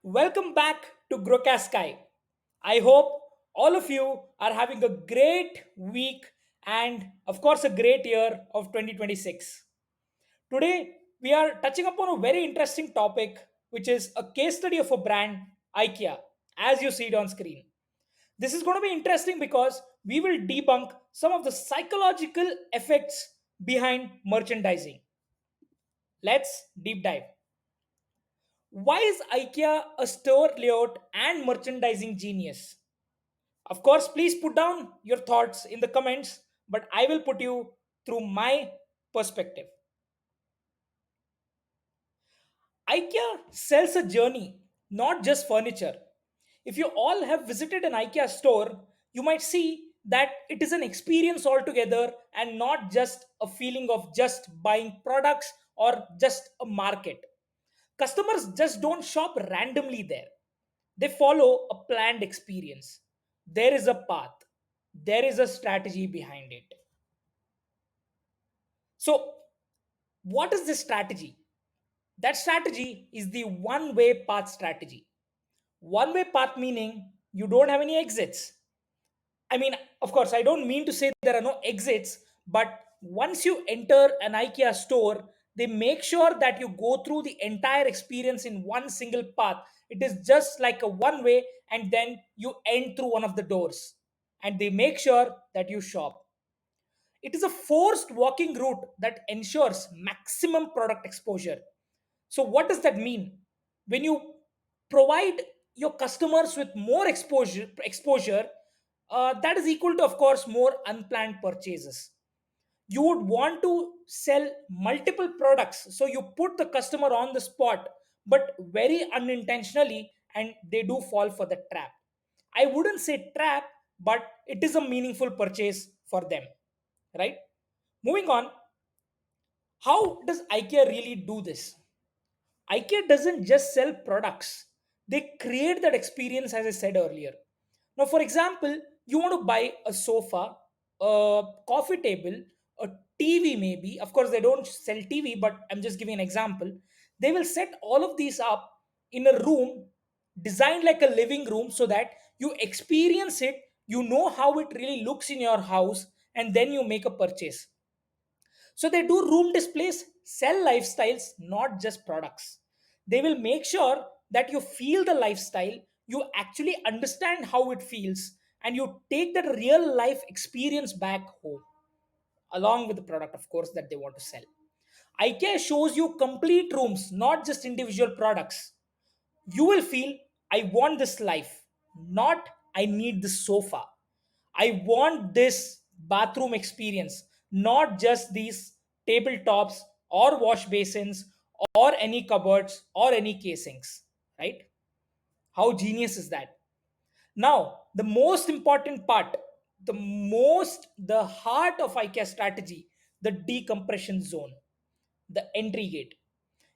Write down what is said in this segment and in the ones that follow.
Welcome back to Growcast Sky. I hope all of you are having a great week and, of course, a great year of 2026. Today, we are touching upon a very interesting topic, which is a case study of a brand, IKEA, as you see it on screen. This is going to be interesting because we will debunk some of the psychological effects behind merchandising. Let's deep dive. Why is IKEA a store layout and merchandising genius? Of course, please put down your thoughts in the comments, but I will put you through my perspective. IKEA sells a journey, not just furniture. If you all have visited an IKEA store, you might see that it is an experience altogether and not just a feeling of just buying products or just a market. Customers just don't shop randomly there. They follow a planned experience. There is a path, there is a strategy behind it. So, what is this strategy? That strategy is the one way path strategy. One way path meaning you don't have any exits. I mean, of course, I don't mean to say there are no exits, but once you enter an IKEA store, they make sure that you go through the entire experience in one single path. It is just like a one way, and then you end through one of the doors. And they make sure that you shop. It is a forced walking route that ensures maximum product exposure. So, what does that mean? When you provide your customers with more exposure, that is equal to, of course, more unplanned purchases. You would want to sell multiple products, so you put the customer on the spot, but very unintentionally, and they do fall for the trap. I wouldn't say trap, but it is a meaningful purchase for them, right? Moving on, how does IKEA really do this? IKEA doesn't just sell products, they create that experience, as I said earlier. Now, for example, you want to buy a sofa, a coffee table, a TV, maybe. Of course, they don't sell TV, but I'm just giving an example. They will set all of these up in a room designed like a living room so that you experience it, you know how it really looks in your house, and then you make a purchase. So they do room displays, sell lifestyles, not just products. They will make sure that you feel the lifestyle, you actually understand how it feels, and you take that real life experience back home, along with the product, of course, that they want to sell. IKEA shows you complete rooms, not just individual products. You will feel, I want this life, not I need this sofa. I want this bathroom experience, not just these tabletops or wash basins or any cupboards or any casings, right? How genius is that? Now, the most important part, the heart of IKEA strategy, the decompression zone, the entry gate.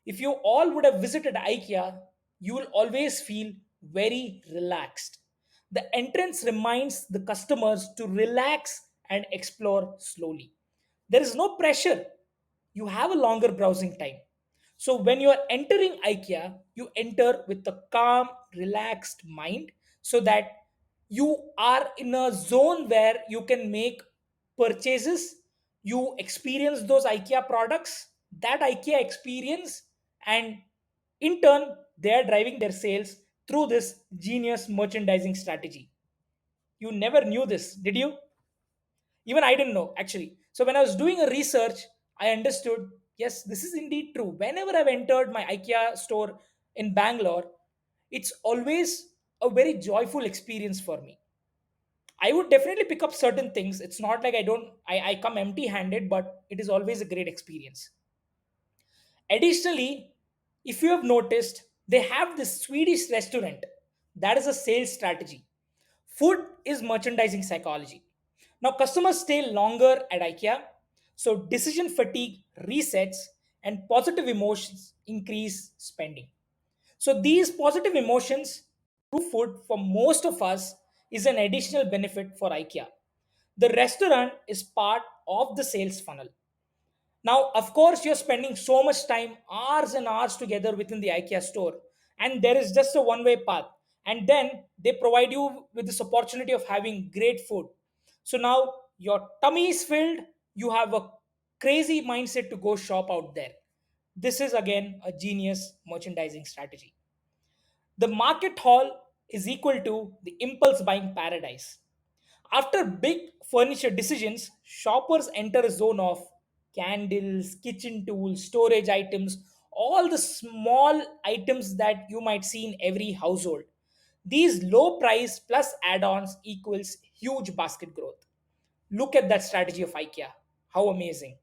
If you all would have visited IKEA, you will always feel very relaxed. The entrance reminds the customers to relax and explore slowly. There is no pressure. You have a longer browsing time. So when you are entering IKEA, you enter with a calm, relaxed mind so that you are in a zone where you can make purchases, you experience those IKEA products, that IKEA experience, and in turn, they are driving their sales through this genius merchandising strategy. You never knew this, did you? Even I didn't know, actually. So when I was doing a research, I understood, yes, this is indeed true. Whenever I've entered my IKEA store in Bangalore, it's always a very joyful experience for me. I would definitely pick up certain things. It's not like I come empty handed, but it is always a great experience. Additionally, if you have noticed, they have this Swedish restaurant that is a sales strategy. Food is merchandising psychology. Now, customers stay longer at IKEA, so decision fatigue resets and positive emotions increase spending. So, these positive emotions through food for most of us is an additional benefit for IKEA. The restaurant is part of the sales funnel. Now, of course, you're spending so much time, hours and hours together within the IKEA store. and there is just a one way path, and then they provide you with this opportunity of having great food. So now your tummy is filled, you have a crazy mindset to go shop out there. This is again a genius merchandising strategy. The market hall is equal to the impulse buying paradise. After big furniture decisions, shoppers enter a zone of candles, kitchen tools, storage items, all the small items that you might see in every household. These low price plus add ons equals huge basket growth. Look at that strategy of IKEA. How amazing!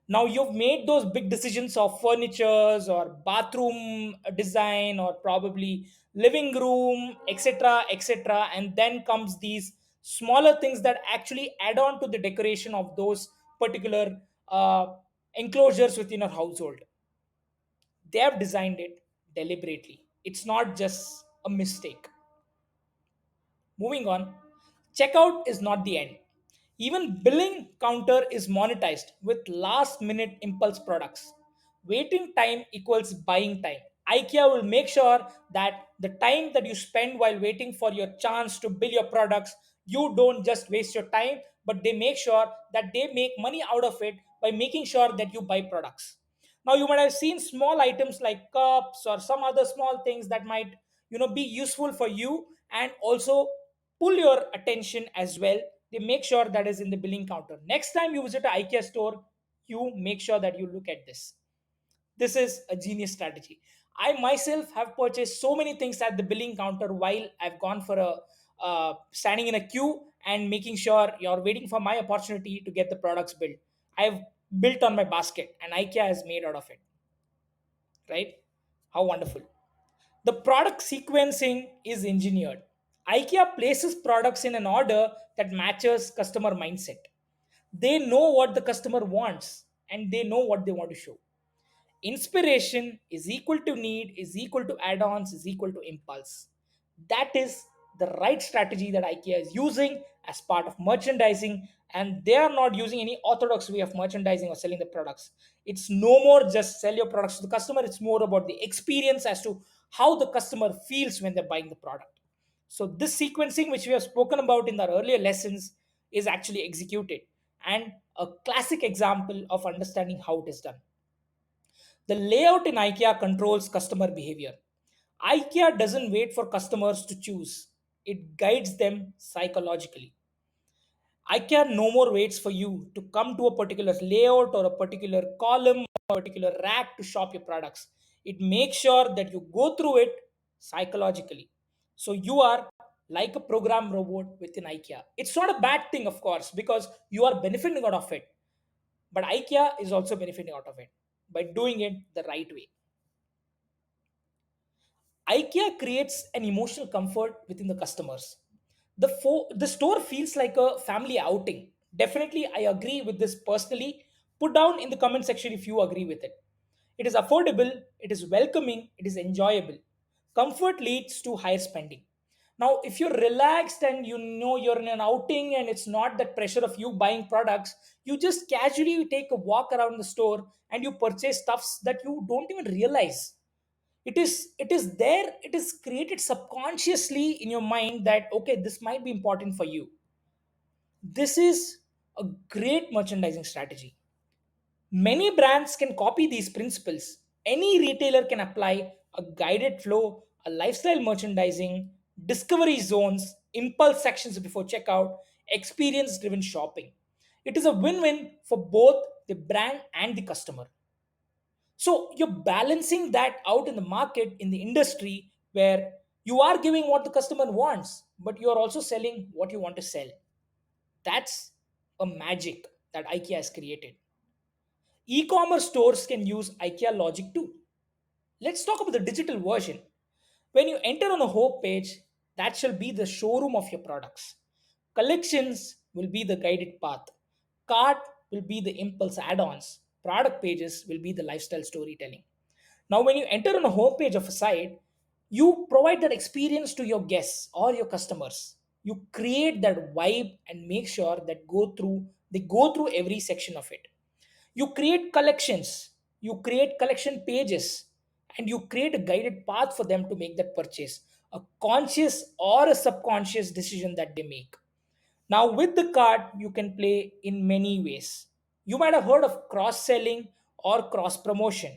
Now you've made those big decisions of furnitures or bathroom design or probably living room, etc., etc., and then comes these smaller things that actually add on to the decoration of those particular enclosures within a household. They have designed it deliberately. It's not just a mistake. Moving on, checkout is not the end. Even billing counter is monetized with last minute impulse products. Waiting time equals buying time. IKEA will make sure that the time that you spend while waiting for your chance to bill your products, you don't just waste your time, but they make sure that they make money out of it by making sure that you buy products. Now you might have seen small items like cups or some other small things that might be useful for you and also pull your attention as well. They make sure that is in the billing counter. Next time you visit an IKEA store, you make sure that you look at this. This is a genius strategy. I myself have purchased so many things at the billing counter while I've gone for a standing in a queue and making sure you're waiting for my opportunity to get the products built. I've built on my basket and IKEA has made out of it, right? How wonderful. The product sequencing is engineered. IKEA places products in an order that matches customer mindset. They know what the customer wants and they know what they want to show. Inspiration is equal to need, is equal to add ons, is equal to impulse. That is the right strategy that IKEA is using as part of merchandising, and they are not using any orthodox way of merchandising or selling the products. It's no more just sell your products to the customer, it's more about the experience as to how the customer feels when they're buying the product. So, this sequencing, which we have spoken about in our earlier lessons, is actually executed, and a classic example of understanding how it is done. The layout in IKEA controls customer behavior. IKEA doesn't wait for customers to choose, it guides them psychologically. IKEA no more waits for you to come to a particular layout or a particular column or a particular rack to shop your products. It makes sure that you go through it psychologically. So you are like a program robot within IKEA. It's not a bad thing, of course, because you are benefiting out of it. But IKEA is also benefiting out of it by doing it the right way. IKEA creates an emotional comfort within the customers. The store feels like a family outing. Definitely, I agree with this personally. Put down in the comment section if you agree with it. It is affordable, it is welcoming, it is enjoyable. Comfort leads to higher spending. Now, if you're relaxed and you know you're in an outing and it's not that pressure of you buying products, you just casually take a walk around the store and you purchase stuffs that you don't even realize. It is there, it is created subconsciously in your mind that okay, this might be important for you. This is a great merchandising strategy. Many brands can copy these principles. Any retailer can apply a guided flow, a lifestyle merchandising, discovery zones, impulse sections before checkout, experience driven shopping. It is a win-win for both the brand and the customer. So you're balancing that out in the market, in the industry, where you are giving what the customer wants, but you are also selling what you want to sell. That's a magic that IKEA has created. E-commerce stores can use IKEA logic too. Let's talk about the digital version. When you enter on a home page, that shall be the showroom of your products. Collections will be the guided path. Cart will be the impulse add ons. Product pages will be the lifestyle storytelling. Now, when you enter on a homepage of a site, you provide that experience to your guests or your customers. You create that vibe and make sure that they go through every section of it. You create collections, you create collection pages, and you create a guided path for them to make that purchase, a conscious or a subconscious decision that they make. Now, with the card, you can play in many ways. You might have heard of cross selling or cross promotion.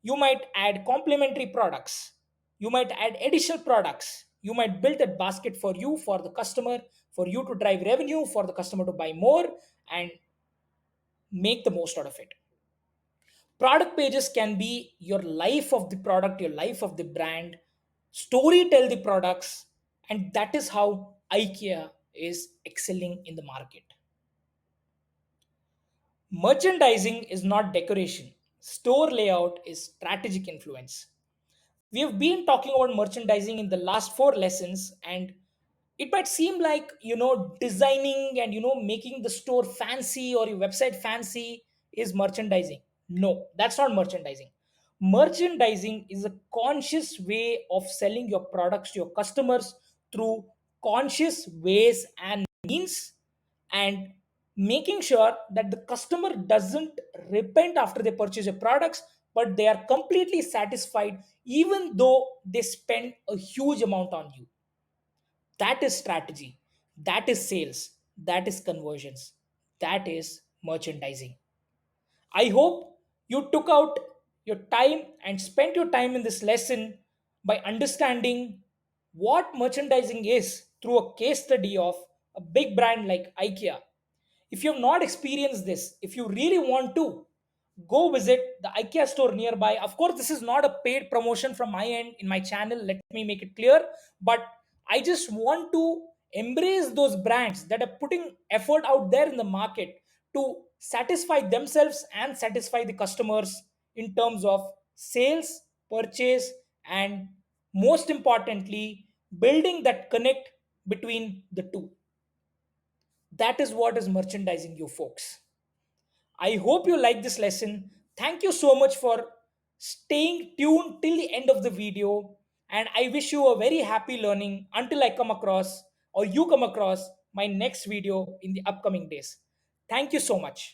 You might add complementary products. You might add additional products. You might build a basket for you, for the customer, for you to drive revenue, for the customer to buy more and make the most out of it. Product pages can be your life of the product, your life of the brand, story tell the products, and that is how IKEA is excelling in the market. Merchandising is not decoration, store layout is strategic influence. We have been talking about merchandising in the last four lessons, and it might seem like, designing and, making the store fancy or your website fancy is merchandising. No, that's not merchandising. Merchandising is a conscious way of selling your products to your customers through conscious ways and means, and making sure that the customer doesn't repent after they purchase your products, but they are completely satisfied even though they spend a huge amount on you. That is strategy, that is sales, that is conversions, that is merchandising. I hope you took out your time and spent your time in this lesson by understanding what merchandising is through a case study of a big brand like IKEA. If you have not experienced this, if you really want to, go visit the IKEA store nearby. Of course, this is not a paid promotion from my end in my channel. Let me make it clear. But I just want to embrace those brands that are putting effort out there in the market to satisfy themselves and satisfy the customers in terms of sales, purchase, and most importantly, building that connect between the two. That is what is merchandising, you folks. I hope you like this lesson. Thank you so much for staying tuned till the end of the video. And I wish you a very happy learning until I come across or you come across my next video in the upcoming days. Thank you so much.